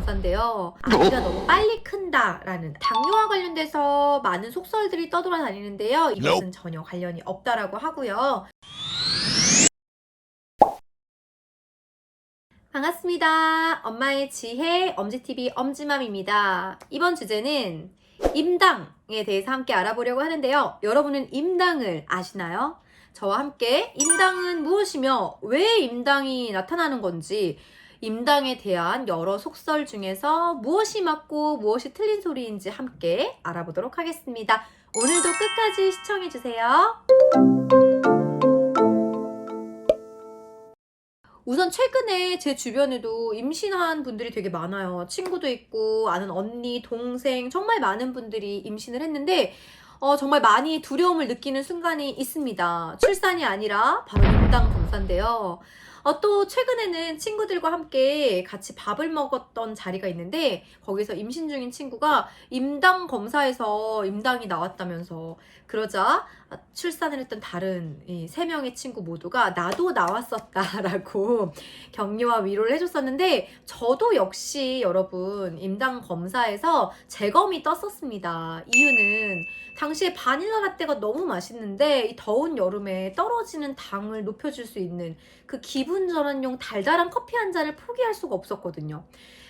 검사인데요. 아기가 너무 빨리 큰다라는 당뇨와 관련돼서 많은 속설들이 떠돌아다니는데요. 이것은 전혀 관련이 없다라고 하고요. 반갑습니다. 엄마의 지혜 엄지TV 엄지맘입니다. 이번 주제는 임당에 대해서 함께 알아보려고 하는데요. 여러분은 임당을 아시나요? 저와 함께 임당은 무엇이며 왜 임당이 나타나는 건지, 임당에 대한 여러 속설 중에서 무엇이 맞고 무엇이 틀린 소리인지 함께 알아보도록 하겠습니다. 오늘도 끝까지 시청해주세요. 우선 최근에 제 주변에도 임신한 분들이 되게 많아요. 친구도 있고 아는 언니, 동생, 정말 많은 분들이 임신을 했는데 정말 많이 두려움을 느끼는 순간이 있습니다. 출산이 아니라 바로 임당 검사인데요. 또 최근에는 친구들과 함께 같이 밥을 먹었던 자리가 있는데, 거기서 임신 중인 친구가 임당 검사에서 임당이 나왔다면서, 그러자 출산을 했던 다른 이 3명의 친구 모두가 나도 나왔었다라고 격려와 위로를 해줬었는데, 저도 역시 여러분 임당 검사에서 재검이 떴었습니다. 이유는 당시에 바닐라 라떼가 너무 맛있는데 이 더운 여름에 떨어지는 당을 높여줄 수 있는 그 기분 전환용 달달한 커피 한 잔을 포기할 수가 없었거든요.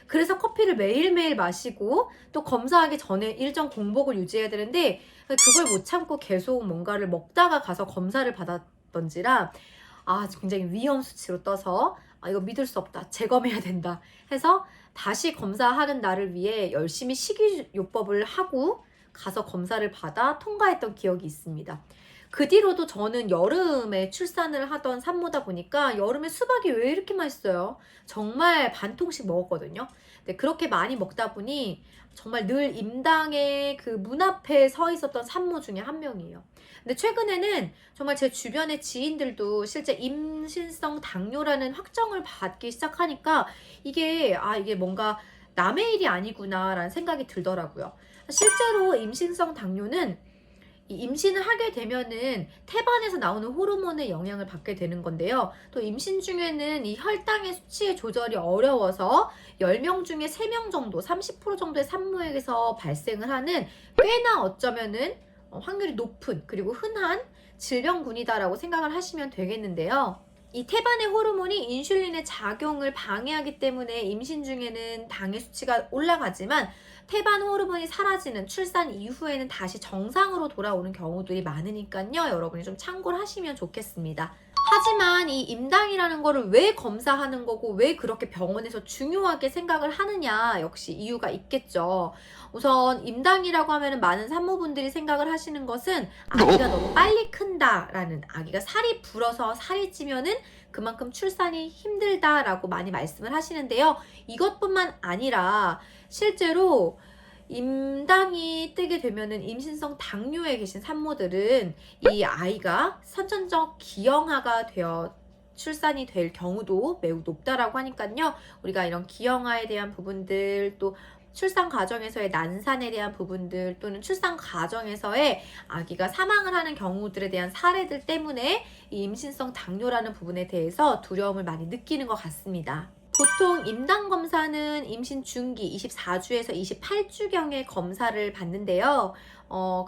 그래서 커피를 매일매일 마시고 또 검사하기 전에 일정 공복을 유지해야 되는데, 그걸 못 참고 계속 뭔가를 먹다가 가서 검사를 받았던지라 굉장히 위험 수치로 떠서 이거 믿을 수 없다, 재검해야 된다 해서 다시 검사하는 날을 위해 열심히 식이요법을 하고 가서 검사를 받아 통과했던 기억이 있습니다. 그 뒤로도 저는 여름에 출산을 하던 산모다 보니까 여름에 수박이 왜 이렇게 맛있어요? 정말 반 통씩 먹었거든요. 근데 그렇게 많이 먹다 보니 정말 늘 임당의 그 문 앞에 서 있었던 산모 중에 한 명이에요. 근데 최근에는 정말 제 주변의 지인들도 실제 임신성 당뇨라는 확정을 받기 시작하니까 이게 뭔가 남의 일이 아니구나라는 생각이 들더라고요. 실제로 임신성 당뇨는 이 임신을 하게 되면은 태반에서 나오는 호르몬의 영향을 받게 되는 건데요. 또 임신 중에는 이 혈당의 수치의 조절이 어려워서 10명 중에 3명 정도, 30% 정도의 산모에게서 발생을 하는 꽤나 어쩌면은 확률이 높은, 그리고 흔한 질병군이다라고 생각을 하시면 되겠는데요. 이 태반의 호르몬이 인슐린의 작용을 방해하기 때문에 임신 중에는 당의 수치가 올라가지만, 태반 호르몬이 사라지는 출산 이후에는 다시 정상으로 돌아오는 경우들이 많으니까요. 여러분이 좀 참고를 하시면 좋겠습니다. 하지만 이 임당이라는 거를 왜 검사하는 거고 왜 그렇게 병원에서 중요하게 생각을 하느냐, 역시 이유가 있겠죠. 우선 임당이라고 하면 많은 산모분들이 생각을 하시는 것은 아기가 너무 빨리 큰다라는, 아기가 살이 불어서 살이 찌면은 그만큼 출산이 힘들다라고 많이 말씀을 하시는데요. 이것뿐만 아니라 실제로 임당이 뜨게 되면은 임신성 당뇨에 계신 산모들은 이 아이가 선천적 기형아가 되어 출산이 될 경우도 매우 높다라고 하니까요. 우리가 이런 기형아에 대한 부분들, 또 출산 과정에서의 난산에 대한 부분들, 또는 출산 과정에서의 아기가 사망을 하는 경우들에 대한 사례들 때문에 이 임신성 당뇨라는 부분에 대해서 두려움을 많이 느끼는 것 같습니다. 보통 임당 검사는 임신 중기 24주에서 28주경에 검사를 받는데요.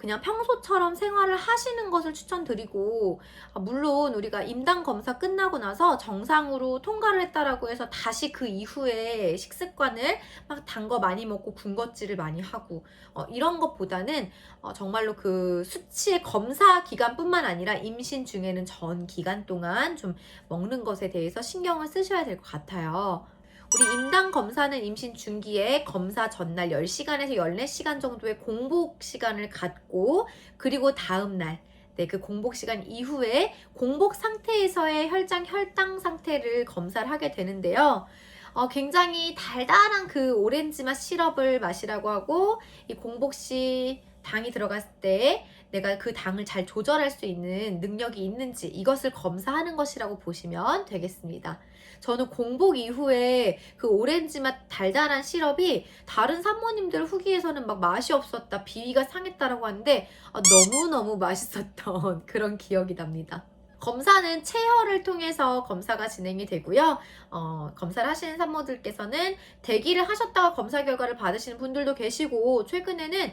그냥 평소처럼 생활을 하시는 것을 추천드리고, 물론 우리가 임당 검사 끝나고 나서 정상으로 통과를 했다라고 해서 다시 그 이후에 식습관을 막 단 거 많이 먹고 군것질을 많이 하고 이런 것보다는 정말로 그 수치의 검사 기간뿐만 아니라 임신 중에는 전 기간 동안 좀 먹는 것에 대해서 신경을 쓰셔야 될 것 같아요. 우리 임당 검사는 임신 중기에 검사 전날 10시간에서 14시간 정도의 공복 시간을 갖고, 그리고 다음날 그 공복 시간 이후에 공복 상태에서의 혈당 상태를 검사를 하게 되는데요. 굉장히 달달한 그 오렌지 맛 시럽을 마시라고 하고, 이 공복 시 당이 들어갔을 때 내가 그 당을 잘 조절할 수 있는 능력이 있는지, 이것을 검사하는 것이라고 보시면 되겠습니다. 저는 공복 이후에 그 오렌지 맛 달달한 시럽이 다른 산모님들 후기에서는 막 맛이 없었다, 비위가 상했다라고 하는데 너무너무 맛있었던 그런 기억이 납니다. 검사는 체혈을 통해서 검사가 진행이 되고요. 검사를 하시는 산모들께서는 대기를 하셨다가 검사 결과를 받으시는 분들도 계시고, 최근에는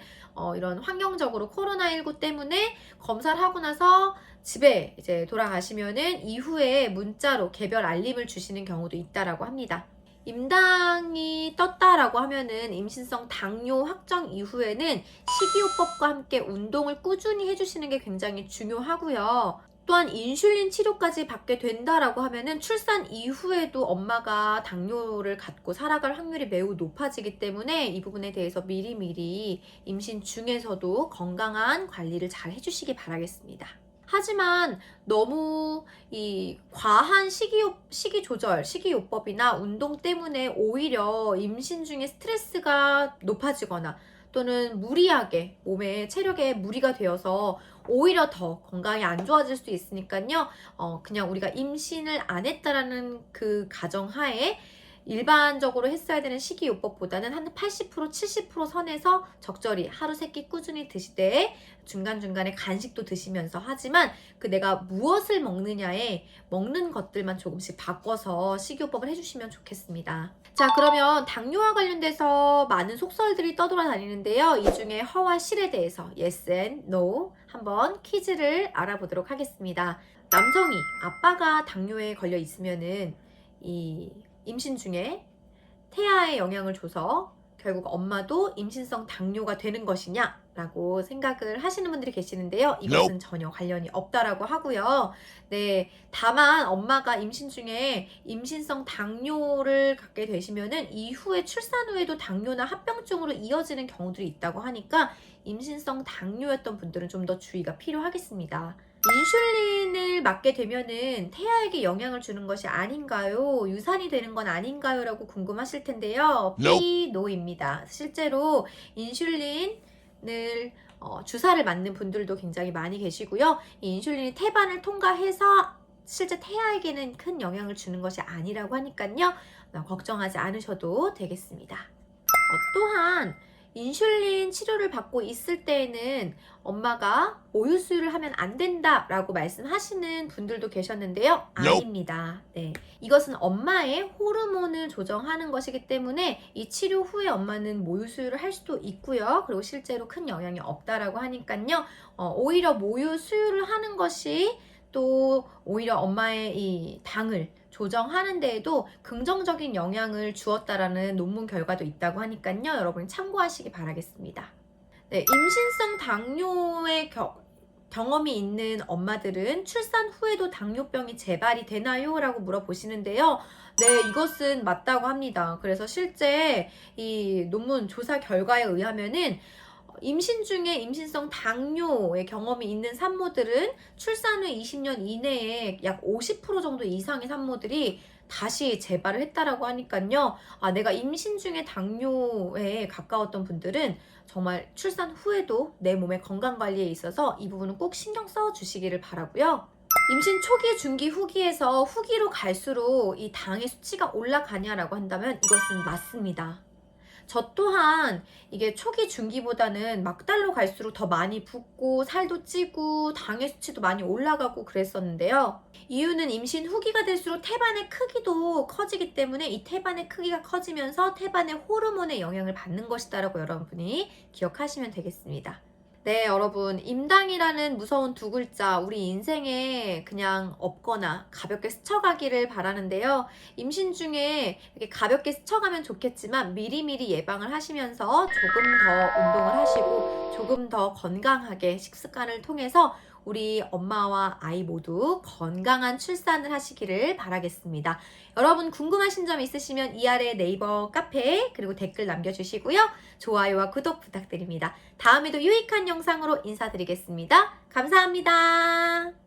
이런 환경적으로 코로나19 때문에 검사를 하고 나서 집에 이제 돌아가시면은 이후에 문자로 개별 알림을 주시는 경우도 있다라고 합니다. 임당이 떴다라고 하면은 임신성 당뇨 확정 이후에는 식이요법과 함께 운동을 꾸준히 해주시는 게 굉장히 중요하고요. 또한 인슐린 치료까지 받게 된다라고 하면은 출산 이후에도 엄마가 당뇨를 갖고 살아갈 확률이 매우 높아지기 때문에 이 부분에 대해서 미리미리 임신 중에서도 건강한 관리를 잘 해주시기 바라겠습니다. 하지만 너무 이 과한 식이 조절, 식이요법이나 운동 때문에 오히려 임신 중에 스트레스가 높아지거나 또는 무리하게 몸에 체력에 무리가 되어서 오히려 더 건강이 안 좋아질 수도 있으니까요. 그냥 우리가 임신을 안 했다라는 그 가정하에 일반적으로 했어야 되는 식이요법보다는 한 80%, 70% 선에서 적절히 하루 3끼 꾸준히 드시되 중간중간에 간식도 드시면서, 하지만 그 내가 무엇을 먹느냐에 먹는 것들만 조금씩 바꿔서 식이요법을 해주시면 좋겠습니다. 자, 그러면 당뇨와 관련돼서 많은 속설들이 떠돌아다니는데요. 이 중에 허와 실에 대해서 yes and no 한번 퀴즈를 알아보도록 하겠습니다. 남성이 아빠가 당뇨에 걸려 있으면은 이 임신 중에 태아에 영향을 줘서 결국 엄마도 임신성 당뇨가 되는 것이냐 라고 생각을 하시는 분들이 계시는데요. 이것은 전혀 관련이 없다라고 하고요. 네, 다만 엄마가 임신 중에 임신성 당뇨를 갖게 되시면은 이후에 출산 후에도 당뇨나 합병증으로 이어지는 경우들이 있다고 하니까 임신성 당뇨였던 분들은 좀 더 주의가 필요하겠습니다. 인슐린을 맞게 되면은 태아에게 영향을 주는 것이 아닌가요? 유산이 되는 건 아닌가요? 라고 궁금하실 텐데요. 노입니다. 실제로 인슐린을 주사를 맞는 분들도 굉장히 많이 계시고요. 이 인슐린이 태반을 통과해서 실제 태아에게는 큰 영향을 주는 것이 아니라고 하니까요. 걱정하지 않으셔도 되겠습니다. 또한 인슐린 치료를 받고 있을 때에는 엄마가 모유 수유를 하면 안 된다라고 말씀하시는 분들도 계셨는데요. 아닙니다. 네, 이것은 엄마의 호르몬을 조정하는 것이기 때문에 이 치료 후에 엄마는 모유 수유를 할 수도 있고요. 그리고 실제로 큰 영향이 없다라고 하니까요. 오히려 모유 수유를 하는 것이 또 오히려 엄마의 이 당을 조정하는 데에도 긍정적인 영향을 주었다라는 논문 결과도 있다고 하니까요. 여러분 참고하시기 바라겠습니다. 네, 임신성 당뇨의 경험이 있는 엄마들은 출산 후에도 당뇨병이 재발이 되나요? 라고 물어보시는데요. 네, 이것은 맞다고 합니다. 그래서 실제 이 논문 조사 결과에 의하면은 임신 중에 임신성 당뇨의 경험이 있는 산모들은 출산 후 20년 이내에 약 50% 정도 이상의 산모들이 다시 재발을 했다라고 하니까요. 내가 임신 중에 당뇨에 가까웠던 분들은 정말 출산 후에도 내 몸의 건강 관리에 있어서 이 부분은 꼭 신경 써 주시기를 바라고요. 임신 초기, 중기, 후기에서 후기로 갈수록 이 당의 수치가 올라가냐라고 한다면 이것은 맞습니다. 저 또한 이게 초기 중기보다는 막달로 갈수록 더 많이 붓고 살도 찌고 당의 수치도 많이 올라가고 그랬었는데요. 이유는 임신 후기가 될수록 태반의 크기도 커지기 때문에 이 태반의 크기가 커지면서 태반의 호르몬의 영향을 받는 것이다라고 여러분이 기억하시면 되겠습니다. 네, 여러분, 임당이라는 무서운 두 글자 우리 인생에 그냥 없거나 가볍게 스쳐가기를 바라는데요. 임신 중에 이렇게 가볍게 스쳐가면 좋겠지만 미리미리 예방을 하시면서 조금 더 운동을 하시고 조금 더 건강하게 식습관을 통해서 우리 엄마와 아이 모두 건강한 출산을 하시기를 바라겠습니다. 여러분 궁금하신 점 있으시면 이 아래 네이버 카페 그리고 댓글 남겨주시고요. 좋아요와 구독 부탁드립니다. 다음에도 유익한 영상으로 인사드리겠습니다. 감사합니다.